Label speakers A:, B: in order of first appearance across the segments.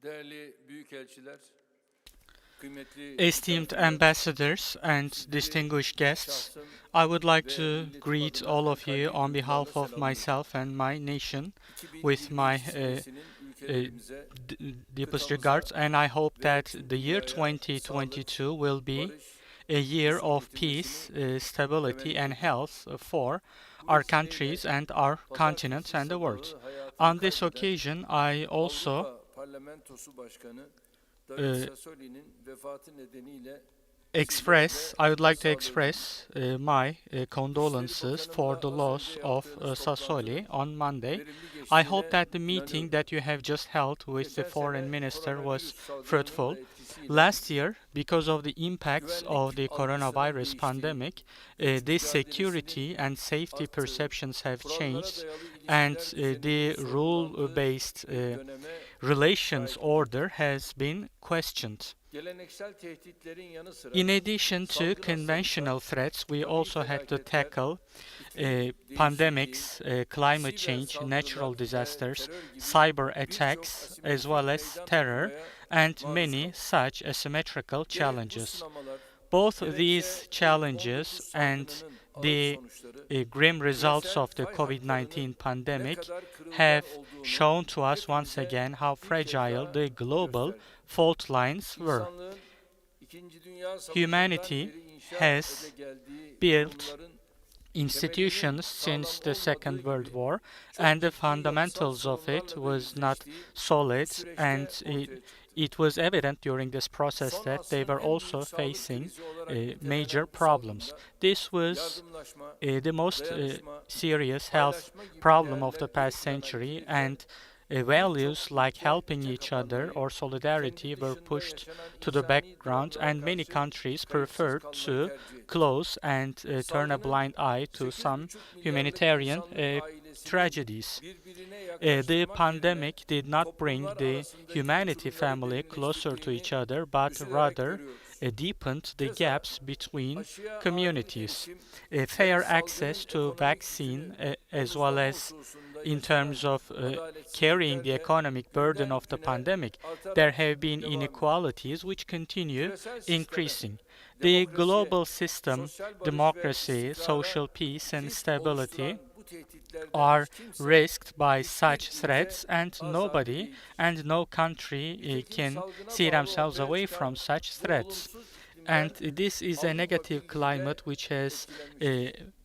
A: Değerli büyükelçiler, kıymetli
B: Esteemed
A: misafirler,
B: ambassadors and
A: sizleri
B: distinguished guests,
A: şahsım
B: I would like
A: ve
B: to
A: milletim
B: greet
A: adına
B: all
A: en
B: of you
A: kalbi
B: on
A: duygularla
B: behalf of
A: selamlıyorum.
B: myself and my nation with my
A: 2022 senesinin
B: uh,
A: ülkelerimize,
B: deepest
A: kıtamıza
B: regards, and I hope
A: ve
B: that
A: tüm
B: the year
A: dünyaya sağlık,
B: 2022 will be
A: barış,
B: a year
A: huzur
B: of
A: getirmesini
B: peace, stability,
A: temenni
B: and
A: ediyorum.
B: health for
A: Bu
B: our
A: vesileyle
B: countries and our continents
A: pazartesi
B: and the world.
A: sabahı hayatını
B: On this
A: kaybeden
B: occasion, I also
A: Avrupa Parlamentosu Başkanı David
B: uh,
A: Sassoli'nin vefatı nedeniyle sizlerle
B: I would like to
A: başsağlığının,
B: express my
A: İçişleri
B: condolences for
A: Bakanımla
B: the
A: az önce
B: loss of
A: yaptığınız
B: Sassoli
A: toplantının
B: on Monday.
A: verimli
B: I hope
A: geçtiğine
B: that the meeting
A: inanıyorum.
B: that you have just held with the
A: Geçen
B: foreign
A: sene
B: minister was
A: koronavirüs salgınının
B: fruitful.
A: da etkisiyle
B: Last year, because of the impacts of
A: güvenlik
B: the
A: algısının
B: coronavirus
A: değiştiği,
B: pandemic,
A: güç
B: the
A: mücadelesinin
B: security and safety
A: arttığı,
B: perceptions have
A: kurallara
B: changed,
A: dayalı
B: and
A: ilişkiler düzeninin
B: the
A: sorgulandığı
B: rule-based
A: bir döneme
B: relations
A: şahit olduk.
B: order has been questioned.
A: Geleneksel tehditlerin yanı sıra
B: In addition to
A: salgın
B: conventional
A: hastalıklar,
B: threats, we
A: tabii
B: also had to
A: felaketler,
B: tackle
A: iklim değişikliği,
B: pandemics, climate
A: siber
B: change,
A: saldırılar
B: natural
A: ve
B: disasters,
A: terör gibi
B: cyber
A: birçok
B: attacks, as well
A: asimetrik
B: as
A: meydan
B: terror,
A: okumaya
B: and
A: maruz
B: many
A: kaldık.
B: such asymmetrical
A: Gerek bu
B: challenges.
A: sınamalar,
B: Both these
A: gerekse
B: challenges
A: Covid-19
B: and
A: salgınının ağır
B: the
A: sonuçları
B: grim results
A: küresel
B: of the
A: fay hatlarının
B: COVID-19
A: ne
B: pandemic
A: kadar kırılgan
B: have
A: olduğunu
B: shown to us once
A: hepimize
B: again how
A: bir kez
B: fragile
A: daha
B: the global
A: gösterdi.
B: fault lines were.
A: İnsanlığın İkinci Dünya Savaşı'ndan
B: Humanity
A: beri inşa ede
B: has
A: geldiği
B: built
A: kurumların temelinin
B: institutions
A: sağlam
B: since the
A: olmadığı
B: Second World
A: gibi
B: War,
A: çok
B: and the
A: ciddi yapısal
B: fundamentals of it
A: sorunlarla da
B: was not
A: yüzleştiği bir
B: solid, and
A: süreçte
B: it,
A: ortaya çıktı.
B: it was evident during this process
A: Son
B: that they
A: asrın
B: were
A: en büyük
B: also
A: sağlık
B: facing
A: krizi olarak
B: major
A: nitelenen bu
B: problems.
A: salgında
B: This was
A: yardımlaşma,
B: the most
A: dayanışma,
B: serious health
A: paylaşma gibi
B: problem of the
A: değerler ön
B: past
A: plana
B: century,
A: girince
B: and values
A: birçok
B: like
A: ülke
B: helping
A: içe
B: each other
A: kapanmayı,
B: or solidarity
A: kendi
B: were
A: dışında
B: pushed
A: yaşanan
B: to the
A: insani
B: background,
A: dramlara
B: and many
A: karşı
B: countries
A: kayıtsız
B: preferred
A: kalmayı
B: to
A: tercih etti.
B: close and turn a
A: Salgının
B: blind eye to some
A: 8,5 milyarlık
B: humanitarian
A: insanlık ailesini
B: tragedies.
A: birbirine
B: The
A: yaklaştırmak yerine
B: pandemic did not bring
A: toplumlar
B: the
A: arasındaki
B: humanity
A: uçurumları
B: family closer to
A: derinleştirdiğini
B: each other, but
A: üzülerek
B: rather
A: görüyoruz.
B: deepened the
A: Keza
B: gaps between
A: aşıya adil
B: communities.
A: erişim
B: Fair
A: ve
B: access
A: salgının
B: to
A: ekonomik
B: vaccine,
A: yükünü
B: as well
A: omuzlama
B: as
A: hususunda
B: in
A: yaşanan
B: terms of carrying the
A: adaletsizliklerle
B: economic burden
A: günden
B: of the
A: güne
B: pandemic, there
A: artarak
B: have been
A: devam ediyor.
B: inequalities which continue
A: Küresel sisteme,
B: increasing. The
A: demokrasiye,
B: global system,
A: sosyal barış ve
B: democracy,
A: istikrara
B: social peace, and
A: kilit
B: stability
A: oluşturan bu tehditlerden
B: are
A: hiç kimse,
B: risked by
A: hiçbir
B: such
A: ülke
B: threats, and
A: azade
B: nobody
A: değildir.
B: and no country
A: Nitekim
B: can
A: salgına
B: see
A: bağlı
B: themselves
A: ortaya
B: away
A: çıkan
B: from such
A: bu
B: threats.
A: olumsuz
B: And
A: iklimden
B: this is a
A: Avrupa
B: negative
A: Birliği de
B: climate
A: etkilenmiştir.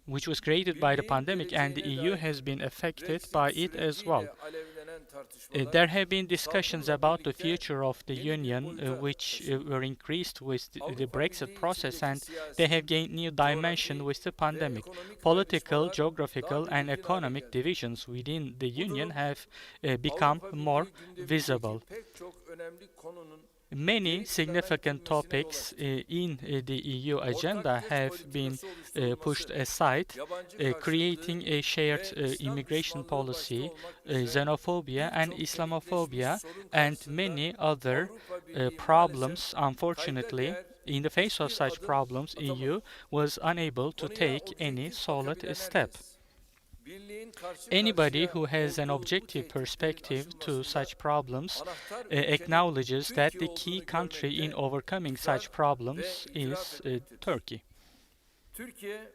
B: which was created by the
A: Birliğin
B: pandemic, and the
A: geleceğine
B: EU
A: dair
B: has been affected
A: Brexit
B: by it as well.
A: süreciyle alevlenen tartışmalar
B: There have been discussions
A: salgınla
B: about the
A: birlikte
B: future of the
A: yeni bir
B: Union,
A: boyuta
B: which
A: taşındı.
B: were increased with the
A: Avrupa
B: Brexit
A: Birliği
B: process,
A: içindeki
B: and they have
A: siyasi,
B: gained new dimension
A: coğrafi
B: with the
A: ve
B: pandemic.
A: ekonomik
B: Political,
A: ayrışmalar
B: geographical,
A: daha
B: and
A: belirgin hale
B: economic
A: geldi.
B: divisions within the
A: Bu
B: Union
A: durum
B: have become
A: Avrupa
B: more
A: Birliği gündemindeki
B: visible.
A: pek çok önemli konunun
B: Many
A: geri plana
B: significant
A: itilmesine yol
B: topics
A: açtı.
B: in the EU agenda
A: Ortak göç
B: have been
A: politikası
B: pushed
A: oluşturulması,
B: aside,
A: yabancı karşıtlığı
B: creating a shared
A: ve İslam
B: immigration
A: düşmanlığı başta
B: policy,
A: olmak üzere
B: xenophobia, and
A: birçok tetikleşmiş
B: Islamophobia,
A: sorun
B: and
A: karşısında
B: many other
A: Avrupa Birliği maalesef
B: problems.
A: kayda
B: Unfortunately,
A: değer
B: in the face of
A: hiçbir
B: such
A: adım
B: problems,
A: atamadı.
B: EU was unable to
A: Konuya
B: take any
A: objektif
B: solid
A: bakabilen
B: step.
A: herkes, Birliğin karşı
B: Anybody
A: karşıya
B: who has an
A: olduğu bu
B: objective
A: tehditlerin
B: perspective to
A: aşılmasında
B: such problems
A: anahtar ülkenin
B: acknowledges that
A: Türkiye
B: the key
A: olduğunu
B: country in
A: görmekte
B: overcoming
A: ısrar
B: such
A: ve
B: problems
A: itiraf
B: is
A: etmektedir.
B: Turkey.
A: Türkiye,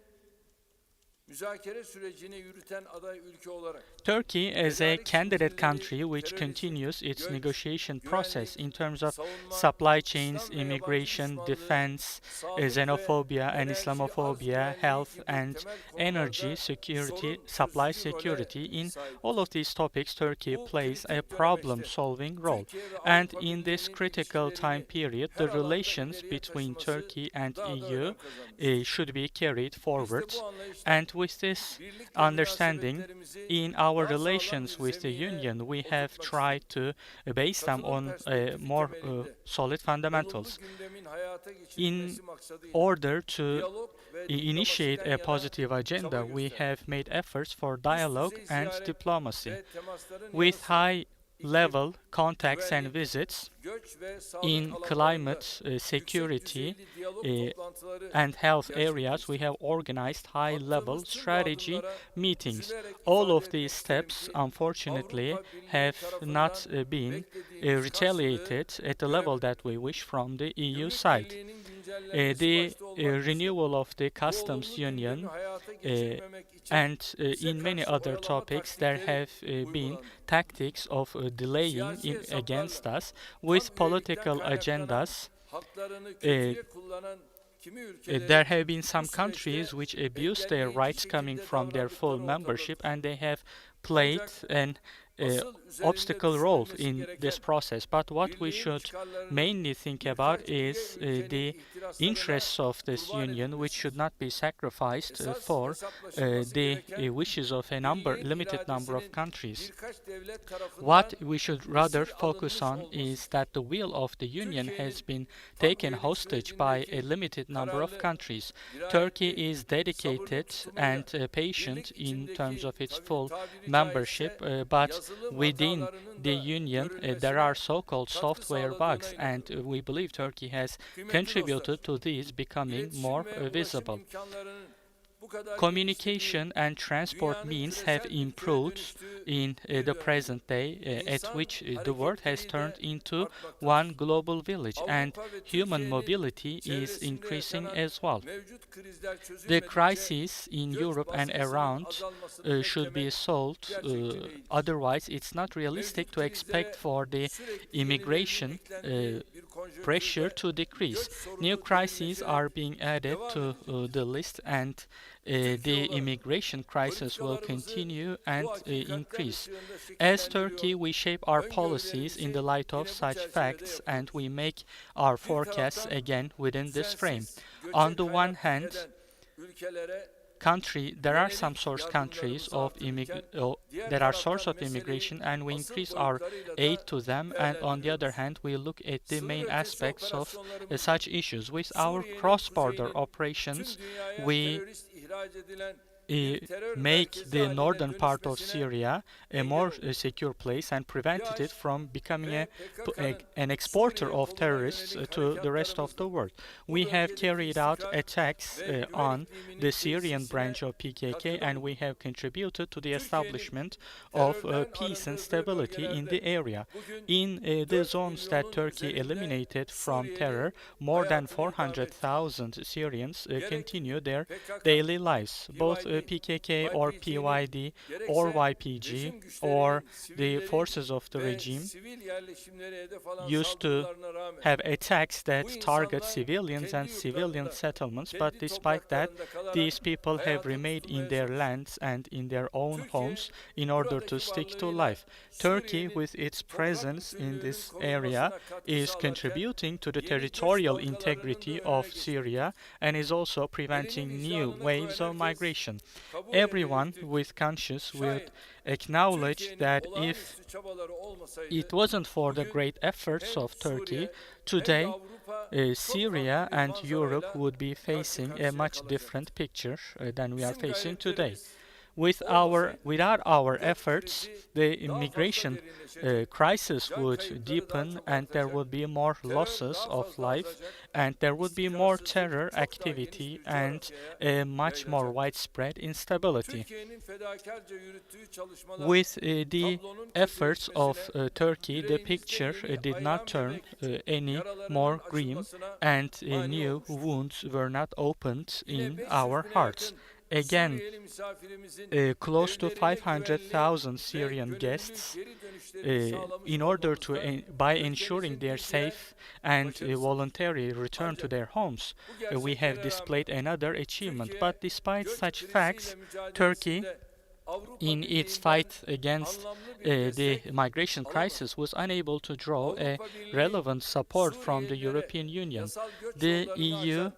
A: müzakere sürecini yürüten aday ülke olarak
B: Turkey, as a
A: tedarik
B: candidate
A: zincirleri,
B: country which
A: terörizm,
B: continues its
A: göç,
B: negotiation process
A: güvenlik,
B: in terms of
A: savunma,
B: supply chains,
A: İslam ve yabancı
B: immigration,
A: düşmanlığı,
B: defense,
A: sağlık ve
B: xenophobia and
A: enerji arz
B: Islamophobia,
A: güvenliği
B: health
A: gibi
B: and
A: temel
B: energy
A: konularda
B: security,
A: sorun
B: supply
A: çözücü role
B: security. In all
A: sahiptir.
B: of these topics, Turkey
A: Bu
B: plays a
A: kritik dönemeçte
B: problem-solving role.
A: Türkiye ve
B: And
A: Avrupa
B: in this
A: Birliği'nin
B: critical time
A: ilişkilerini
B: period,
A: her
B: the
A: alanda
B: relations
A: ileriye
B: between
A: taşıması
B: Turkey and
A: daha da
B: EU
A: önem kazanmıştır.
B: should be carried forward.
A: Biz de bu anlayışla
B: And with this
A: birlikle
B: understanding,
A: münasebetlerimizi
B: in our
A: daha sağlam
B: relations
A: bir
B: with the
A: zemine
B: Union, we have
A: oturtmak
B: tried
A: istedik.
B: to base them
A: Katılım
B: on
A: perspektifi
B: more
A: temelinde
B: solid
A: olumlu
B: fundamentals.
A: gündemin hayata
B: In
A: geçirilmesi maksadıyla
B: order to
A: diyalog ve
B: initiate
A: diplomasiden
B: a
A: yana
B: positive agenda,
A: çaba
B: we
A: gösterdik.
B: have made efforts for
A: Üst
B: dialogue
A: düzey
B: and
A: ziyaret
B: diplomacy.
A: ve temasların yanı
B: With
A: sıra
B: high level contacts and
A: güvenlik,
B: visits
A: göç ve sağlık
B: in
A: alanlarında
B: climate,
A: yüksek
B: security,
A: düzeyli diyalog
B: uh,
A: toplantıları
B: and health areas, we
A: gerçekleştirdik.
B: have organized high-level
A: Attığımız tüm bu
B: strategy
A: adımlara
B: meetings.
A: üzülerek
B: All
A: ifade
B: of
A: etmek
B: these
A: isterim
B: steps,
A: ki
B: unfortunately,
A: Avrupa Birliği
B: have
A: tarafından
B: not been
A: beklediğimiz karşılığı
B: retaliated at the level
A: göremedik.
B: that we wish from the EU
A: Gümrük
B: side.
A: Birliği'nin güncellenmesi
B: The
A: başta olmak üzere
B: renewal of the
A: bu
B: customs
A: olumlu gündemi
B: union
A: hayata
B: uh,
A: geçirmemek için
B: and
A: bize
B: in many
A: karşı
B: other
A: oyalama
B: topics there
A: taktikleri
B: have been
A: uygulandı.
B: tactics of delaying
A: Siyasi
B: against
A: hesaplarla
B: us with
A: tam üyelikten
B: political
A: kaynaklanan
B: agendas.
A: haklarını
B: Uh,
A: kötüye kullanan kimi
B: There
A: ülkelerin
B: have been
A: bu
B: some countries
A: süreçte
B: which abuse their
A: engelleyici
B: rights coming
A: şekilde
B: from their full
A: davrandıkları
B: membership,
A: ortadadır.
B: and they have played
A: Ancak
B: an
A: asıl üzerinde
B: obstacle role
A: düşünülmesi
B: in this
A: gereken
B: process. But what we
A: birliğin
B: should
A: çıkarlarını
B: mainly think about
A: birkaç üye
B: is
A: ülkenin
B: the
A: ihtiraslarına
B: interests of this
A: kurban
B: union, which should
A: edilmesidir.
B: not be sacrificed
A: Esas
B: for
A: hesaplaşılması
B: the
A: gereken
B: wishes of a
A: birliğin
B: limited number of
A: iradesinin
B: countries.
A: birkaç devlet tarafından
B: What we should rather
A: esir
B: focus
A: alınmış
B: on
A: olması.
B: is that the will of the Union has
A: Türkiye'nin
B: been
A: tam
B: taken
A: üyelik
B: hostage by a
A: sürecindeki
B: limited number of
A: kararlı,
B: countries.
A: dirayetli,
B: Turkey is
A: sabırlı
B: dedicated
A: tutumuyla
B: and patient
A: birlik
B: in terms
A: içindeki
B: of its
A: tabiri
B: full
A: caizse
B: membership, but
A: yazılım
B: within
A: hatalarının
B: the
A: da
B: Union there
A: görülmesine
B: are so-called
A: katkı
B: software
A: sağladığına
B: bugs, and
A: inanıyorum.
B: we believe Turkey has
A: Kıymetli dostlar,
B: contributed to these becoming
A: iletişim
B: more
A: ve ulaşım
B: visible.
A: imkanlarının bu kadar
B: Communication
A: geliştiği,
B: and transport
A: dünyanın
B: means
A: küresel
B: have
A: ülkeye
B: improved
A: dönüştüğü
B: in
A: bir
B: the
A: dönemde
B: present day, at
A: insan
B: which the world has
A: hareketliliği
B: turned
A: de
B: into
A: artmaktadır.
B: one global village, and
A: Avrupa ve
B: human
A: Türkiye'nin
B: mobility is
A: çevresinde
B: increasing
A: yaşanan
B: as well.
A: mevcut krizler
B: The
A: çözülmedikçe
B: crisis in
A: göç
B: Europe and
A: baskısının
B: around
A: azalmasını
B: should be
A: beklemek
B: solved.
A: gerçekçi değildir.
B: Otherwise, it's not realistic
A: Mevcut
B: to expect
A: krizlere
B: for the
A: sürekli
B: immigration
A: yenilerinin eklendiği bir
B: pressure
A: konjonktürde
B: to decrease.
A: göç sorunu
B: New crises
A: derinleşerek
B: are being added
A: devam
B: to
A: edecektir.
B: the list, and
A: Türkiye
B: the
A: olarak
B: immigration crisis will
A: politikalarımızı
B: continue
A: bu
B: and
A: hakikatler
B: increase.
A: ışığında
B: As Turkey,
A: şekillendiriyor.
B: we shape our policies in the
A: Öngörülerimizi
B: light of
A: yine bu
B: such
A: çerçevede
B: facts, and
A: yapıyoruz.
B: we make our
A: Bir
B: forecasts
A: taraftan
B: again within this frame.
A: düzensiz
B: On
A: göçe
B: the one
A: kaynak
B: hand,
A: eden ülkelere
B: there are some
A: yönelik
B: source countries
A: yardımlarımızı
B: of
A: artırırken diğer
B: that are source
A: taraftan
B: of
A: meseleyi
B: immigration, and we
A: asıl
B: increase our
A: boyutlarıyla
B: aid
A: da
B: to them, and on the other
A: değerlendiriyoruz.
B: hand we look at the
A: Sınır
B: main
A: ötesi
B: aspects of
A: operasyonlarımız
B: such issues. With our
A: Suriye'nin
B: cross-border
A: kuzeyinin
B: operations,
A: tüm dünyaya
B: we
A: terörist ihraç edilen bir terör
B: make
A: merkezi
B: the
A: haline
B: northern part of
A: dönüşmesine
B: Syria a
A: engel
B: more
A: olduk.
B: secure place, and prevented it from becoming
A: ve PKK'nın
B: an exporter
A: Suriye
B: of
A: koluna
B: terrorists
A: yönelik
B: to the rest of the
A: harekatlarımızla
B: world.
A: bu
B: We have
A: bölgedeki
B: carried out
A: istikrar
B: attacks
A: ve
B: on
A: güven ikliminin
B: the Syrian
A: tesisine
B: branch of PKK,
A: katkıda
B: and we
A: bulunduk.
B: have contributed to the
A: Türkiye'nin
B: establishment of
A: terörden
B: peace and
A: arındırdığı
B: stability in the
A: bölgelerde
B: area.
A: bugün
B: In the
A: 4
B: zones that
A: milyonun
B: Turkey
A: üzerinde
B: eliminated from
A: Suriyeli
B: terror, more than
A: hayatını idame ettiriyor.
B: 400,000 Syrians
A: Gerek
B: continue their
A: PKK,
B: daily lives. Both
A: PYD,
B: PKK or
A: YPG'nin
B: PYD or
A: gerekse
B: YPG
A: rejim
B: or
A: güçlerinin
B: the
A: sivillerin
B: forces of the
A: ve
B: regime
A: sivil yerleşimlere hedef alan
B: used to
A: saldırılarına rağmen
B: have attacks
A: bu
B: that target
A: insanlar
B: civilians and
A: kendi
B: civilian
A: yurtlarında,
B: settlements, but
A: kendi
B: despite that,
A: topraklarında kalarak
B: these people have
A: hayata
B: remained in
A: tutunmaya
B: their
A: çalışıyor.
B: lands and in their own
A: Türkiye
B: homes in order to
A: buradaki
B: stick to
A: varlığıyla
B: life. Turkey,
A: Suriye'nin
B: with its
A: toprak
B: presence in
A: bütünlüğünün
B: this area,
A: korunmasına katkı
B: is
A: sağlarken
B: contributing to the
A: yeni göç
B: territorial
A: dalgalarının
B: integrity
A: da önüne
B: of
A: geçmektedir.
B: Syria, and is also preventing
A: Elini
B: new
A: vicdanına
B: waves
A: koyan
B: of
A: herkes
B: migration.
A: kabul
B: Everyone
A: edecektir
B: with conscience will
A: şayet
B: acknowledge
A: Türkiye'nin
B: that if
A: olağanüstü çabaları olmasaydı
B: it wasn't for the
A: bugün
B: great efforts
A: hem
B: of Turkey,
A: Suriye hem de
B: today
A: Avrupa çok
B: Syria
A: farklı bir
B: and Europe
A: manzarayla
B: would be
A: karşı
B: facing a
A: karşıya
B: much
A: kalacaktır.
B: different picture than we are
A: Bizim
B: facing today.
A: gayretlerimiz
B: Without our
A: göç
B: efforts,
A: krizi
B: the
A: daha fazla
B: immigration
A: derinleşecek,
B: crisis
A: can
B: would
A: kayıpları daha
B: deepen,
A: çok
B: and there
A: artacak,
B: would be more
A: terör
B: losses
A: daha
B: of
A: fazla
B: life,
A: artacak,
B: and there would be more
A: istikrarsızlık
B: terror
A: çok daha geniş
B: activity,
A: bir
B: and
A: coğrafyaya
B: a much more
A: yayılacaktır.
B: widespread instability.
A: Türkiye'nin fedakarca yürüttüğü çalışmalar
B: With the
A: tablonun
B: efforts of
A: kötüleşmesine,
B: Turkey, the
A: yüreğimizde
B: picture
A: yeni
B: did
A: ayağın
B: not turn
A: bebek
B: any
A: yaralarının
B: more grim,
A: açılmasına
B: and
A: mani
B: new
A: olmuştur.
B: wounds were not opened
A: Yine
B: in
A: 500
B: our
A: bine
B: hearts.
A: yakın
B: Again,
A: Suriyeli misafirimizin
B: close to
A: evlerine
B: 500,000
A: güvenli
B: Syrian
A: ve
B: guests,
A: gönüllü geri dönüşlerini sağlamış
B: in order to
A: olmamızda
B: by ensuring
A: ülkemizin
B: their
A: büyük
B: safe and
A: başarısıdır.
B: voluntary return to
A: Ancak
B: their homes,
A: bu
B: we have
A: gerçeklere
B: displayed
A: rağmen
B: another achievement.
A: Türkiye
B: But despite
A: göç
B: such
A: kriziyle
B: facts, Turkey,
A: mücadelesinde Avrupa
B: in its
A: Birliği'nden
B: fight against
A: anlamlı bir
B: the
A: destek
B: migration
A: alamadı.
B: crisis, was unable to draw a
A: Avrupa Birliği
B: relevant support from the
A: Suriyelilere
B: European Union.
A: yasal göç
B: The
A: yollarını
B: EU
A: açan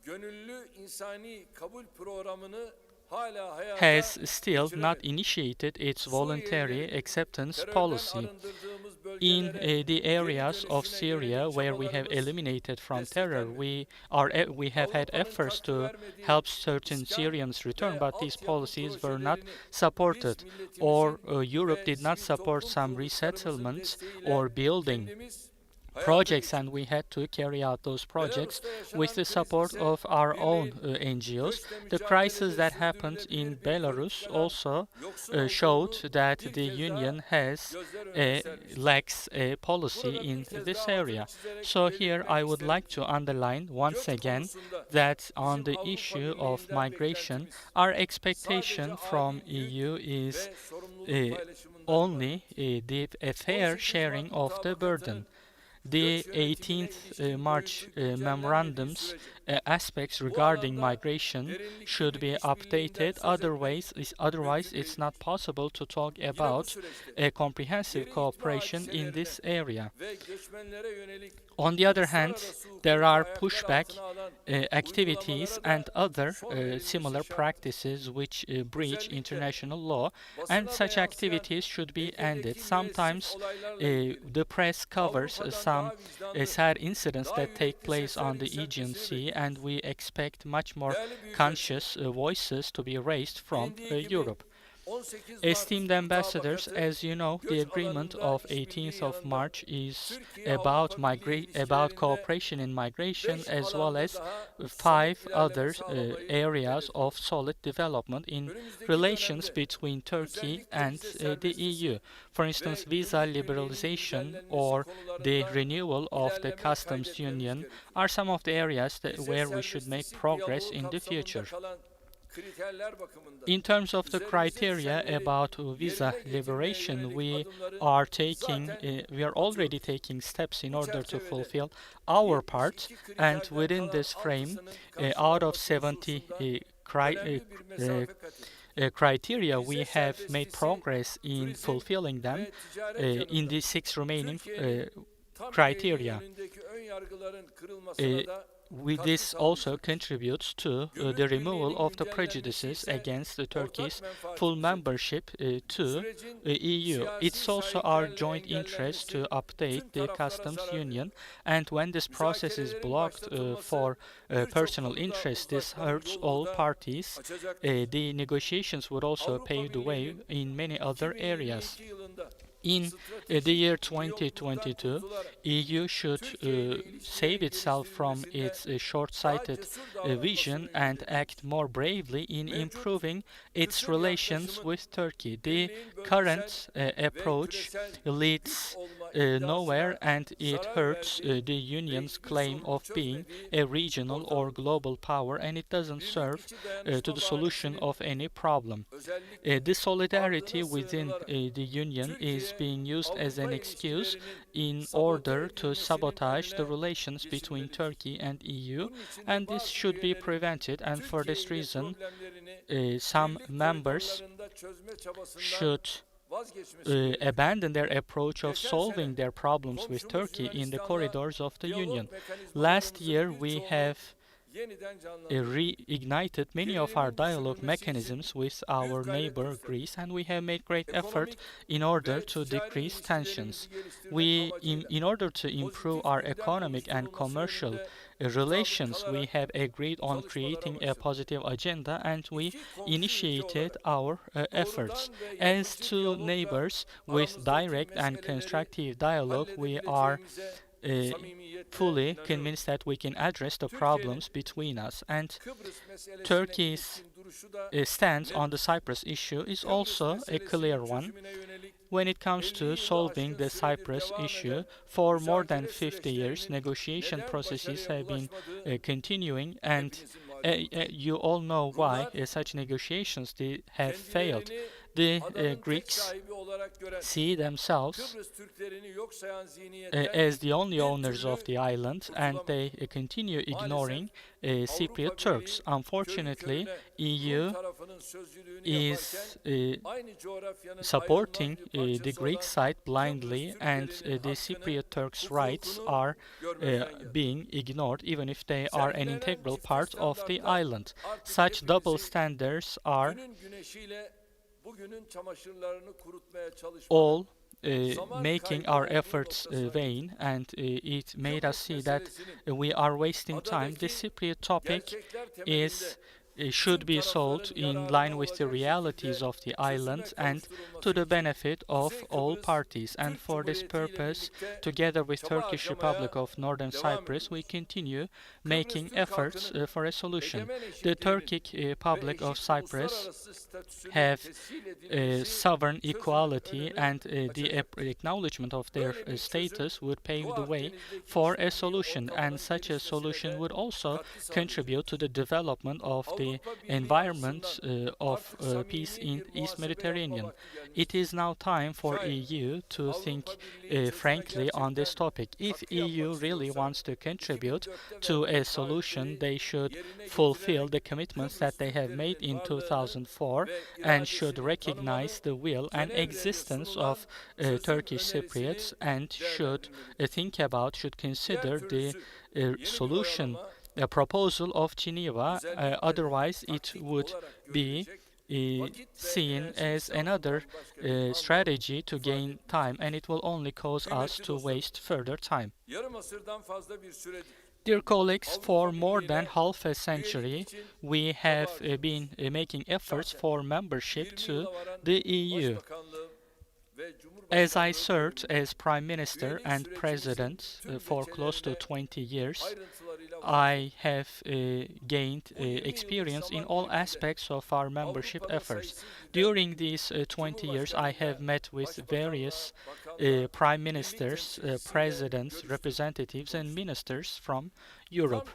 A: gönüllü insani kabul programını hala hayata
B: has still not
A: geçiremedi.
B: initiated its voluntary
A: Suriyelileri
B: acceptance
A: terörden
B: policy.
A: arındırdığımız
B: In the areas of Syria where we have eliminated from terror, we have had efforts to help certain Syrians return, but these policies were not supported, or Europe did not support some resettlements or building projects, and we had to carry out those projects with the support of our own NGOs. The crisis that happened in Belarus also showed that the Union lacks a policy in this area. So here I would like to underline once again that on the issue of migration, our expectation from EU is only a fair sharing of the burden. The 18th March memorandum's aspects regarding migration should be updated. Otherwise, it's not possible to talk about a comprehensive cooperation in this area. On the other hand, there are pushback activities and other similar practices which breach international law, and such activities should be ended. Sometimes the press covers some sad incidents that take place on the Aegean Sea, and we expect much more conscious voices to be raised from Europe. Esteemed ambassadors, as you know, the agreement of 18th of March is about cooperation in migration, as well as 5 other areas of solid development in relations between Turkey and the EU. For instance, visa liberalization or the renewal of the customs union are some of the areas where we should make progress in the future. In terms of the criteria about visa liberation, we are already taking steps in order to fulfill our part, and within this frame, out of 70 criteria, we have made progress in fulfilling them in the 6 remaining criteria. This also contributes to the removal of the prejudices against Turkey's full membership to EU. It's also our joint interest to update the customs union, and when this process is blocked for personal interest, this hurts all parties. The negotiations would also pave the way in many other areas. In the year 2022, EU should save itself from its short-sighted vision and act more bravely in improving its relations with Turkey. The current approach leads nowhere, and it hurts the Union's claim of being a regional or global power, and it doesn't serve to the solution of any problem. The solidarity within the Union is being used as an excuse in order to sabotage the relations between Turkey and EU, and this should be prevented, and for this reason some members should abandon their approach of solving their problems with Turkey in the corridors of the Union. Last year we have reignited many of our dialogue mechanisms with our neighbor Greece, and we have made great effort in order to decrease tensions. In order to improve our economic and commercial relations, we have agreed on creating a positive agenda, and we initiated our efforts. As two neighbors with direct and constructive dialogue, we are fully convinced that we can address the problems between us, and Turkey's stance on the Cyprus issue is also a clear one. When it comes to solving the Cyprus issue, for more than 50 years, negotiation processes have been continuing, and you all know why such negotiations have failed. The Greeks see themselves as the only owners of the island, and they continue ignoring Cypriot Turks. Unfortunately, EU is supporting the Greek side blindly, and the Cypriot Turks' rights are being ignored, even if they are an integral part of the island. Such double standards are all making our efforts vain, and it made us see that we are wasting time. The Cypriot topic is should be solved in line with the realities of the island and to the benefit of all parties. And for this purpose, together with Turkish Republic of Northern Cyprus, we continue making efforts for a solution. The Turkic Republic of Cyprus have sovereign equality, and the acknowledgement of their status would pave the way for a solution, and such a solution would also contribute to the development of the environment of peace in East Mediterranean. It is now time for EU to think frankly on this topic. If EU really wants to contribute to a solution, they should fulfill the commitments that they have made in 2004 and should recognize the will and existence of Turkish Cypriots, and should should consider the solution, a proposal of Geneva. Otherwise, it would be seen as another strategy to gain time, and it will only cause us to waste further time. Dear colleagues, for more than half a century, we have been making efforts for membership to the EU. As I served as Prime Minister and President for close to 20 years, I have gained experience in all aspects of our membership efforts. During these 20 years, I have met with various prime ministers, presidents, representatives, and ministers from Europe.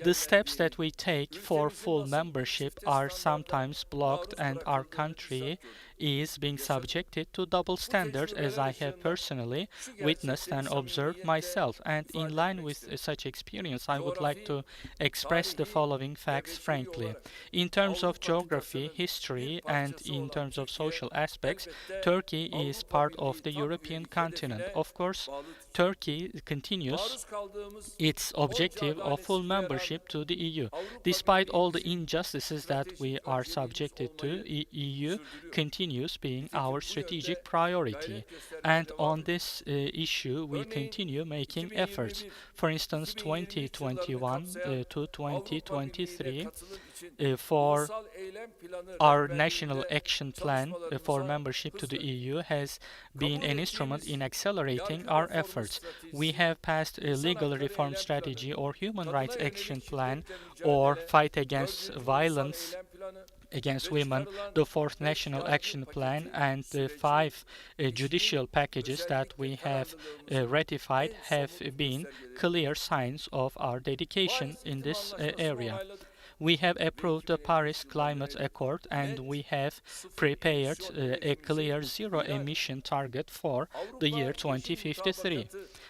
B: The steps that we take for full membership are sometimes blocked, and our country is being subjected to double standards, as I have personally witnessed and observed myself. And in line with such experience, I would like to express the following facts frankly. In terms of geography, history, and in terms of social aspects, Turkey is part of the European continent. Of course, Turkey continues its objective of full membership to the EU. Despite all the injustices that we are subjected to, EU continues being our strategic priority. And on this issue, we continue making efforts. For instance, 2021 to 2023, for our national action plan for membership to the EU has been an instrument in accelerating our efforts. We have passed a legal reform strategy or human rights action plan or fight against violence against women, the fourth national action plan, and the five judicial packages that we have ratified have been clear signs of our dedication in this area. We have approved the Paris Climate Accord, and we have prepared a clear zero-emission target for the year 2053.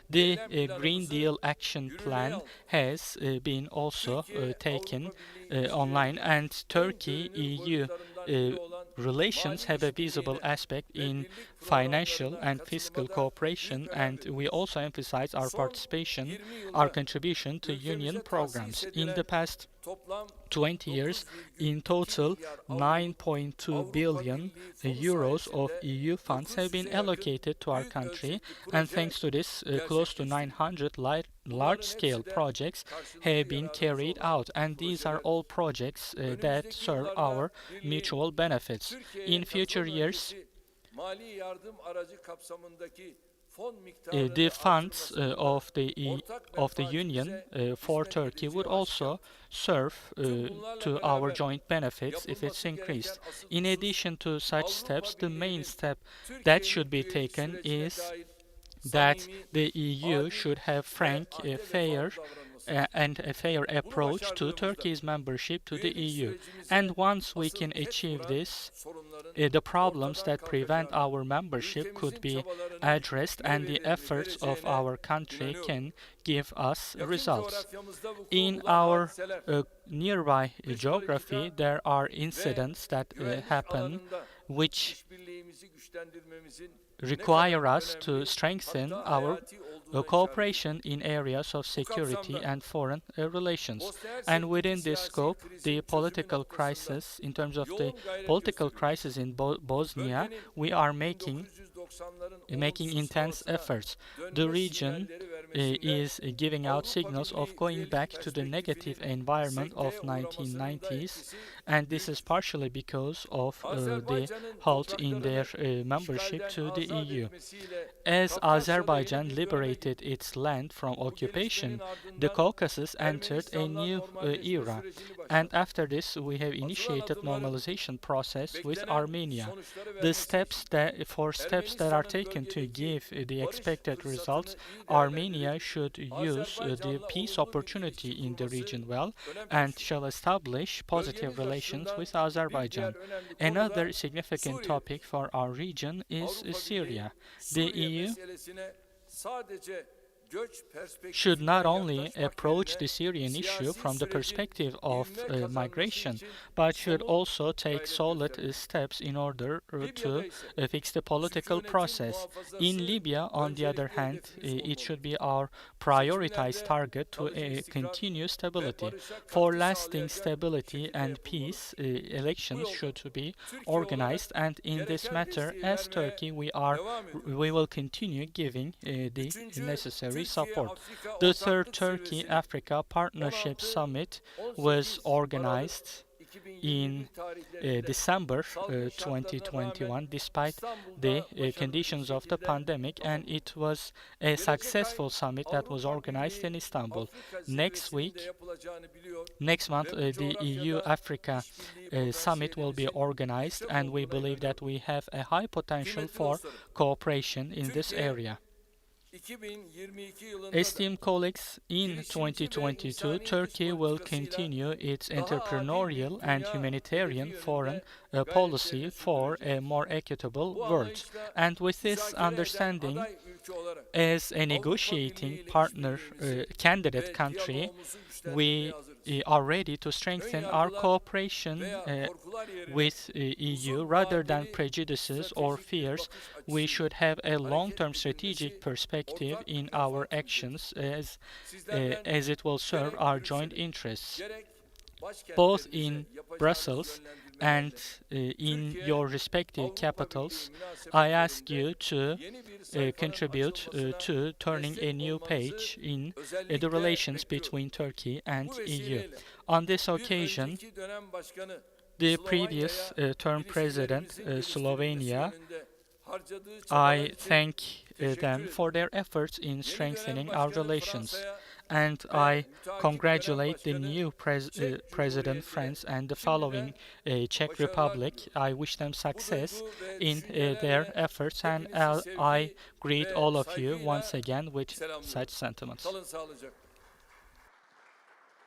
B: The Green Deal Action Plan has been also taken online, and Turkey-EU relations have a visible aspect in financial and fiscal cooperation, and we also emphasize our participation, our contribution to union programs. In the past 20 years, in total, 9.2 billion euros of EU funds have been allocated to our country, and thanks to this, close to 900 large-scale projects have been carried out, and these are all projects that serve our mutual benefits. In future years, the funds of the Union for Turkey would also serve to our joint benefits if it's increased. In addition to such steps, the main step that should be taken is that the EU should have frank, fair, and a fair approach to Turkey's membership to the EU. And once we can achieve this, the problems that prevent our membership could be addressed, and the efforts of our country can give us results. In our nearby geography, there are incidents that happen which require us to strengthen our cooperation in areas of security and foreign relations. And within this scope, the political crisis, in terms of the political crisis in Bosnia, we are making intense efforts. The region is giving out signals of going back to the negative environment of 1990s, and this is partially because of the halt in their membership to the EU. As Azerbaijan liberated its land from occupation, the Caucasus entered a new era. And after this, we have initiated normalization process with Armenia. The steps that are taken to give the expected results, Armenia should use the peace opportunity in the region well and shall establish positive relations with Azerbaijan. Another significant topic for our region is Syria. The EU should not only approach the Syrian issue from the perspective of migration, but should also take solid steps in order to fix the political process. In Libya, on the other hand, it should be our prioritized target to continue stability. For lasting stability and peace, elections should be organized, and in this matter, as Turkey, we will continue giving the necessary support. The third Turkey-Africa Partnership Summit was organized in December 2021, despite the conditions of the pandemic, and it was a successful summit that was organized in Istanbul. Next month, the EU-Africa summit will be organized, and we believe that we have a high potential for cooperation in this area. Esteemed colleagues, in 2022, Turkey will continue its entrepreneurial and humanitarian foreign policy for a more equitable world. And with this understanding, as a negotiating partner, candidate country, we are ready to strengthen our cooperation with EU rather than prejudices or fears. We should have a long-term strategic perspective in our actions as it will serve our joint interests. Both in Brussels and in your respective capitals, I ask you to contribute to turning a new page in the relations between Turkey and EU. On this occasion, the previous term president, Slovenia, I thank them for their efforts in strengthening our relations. And I congratulate the new President France and the following Czech Republic. I wish them success in their efforts, and I greet all of you once again with such sentiments.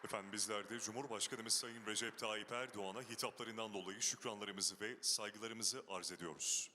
C: Efendim bizler de Cumhurbaşkanımız Sayın Recep Tayyip Erdoğan'a hitaplarından dolayı şükranlarımızı ve saygılarımızı arz ediyoruz.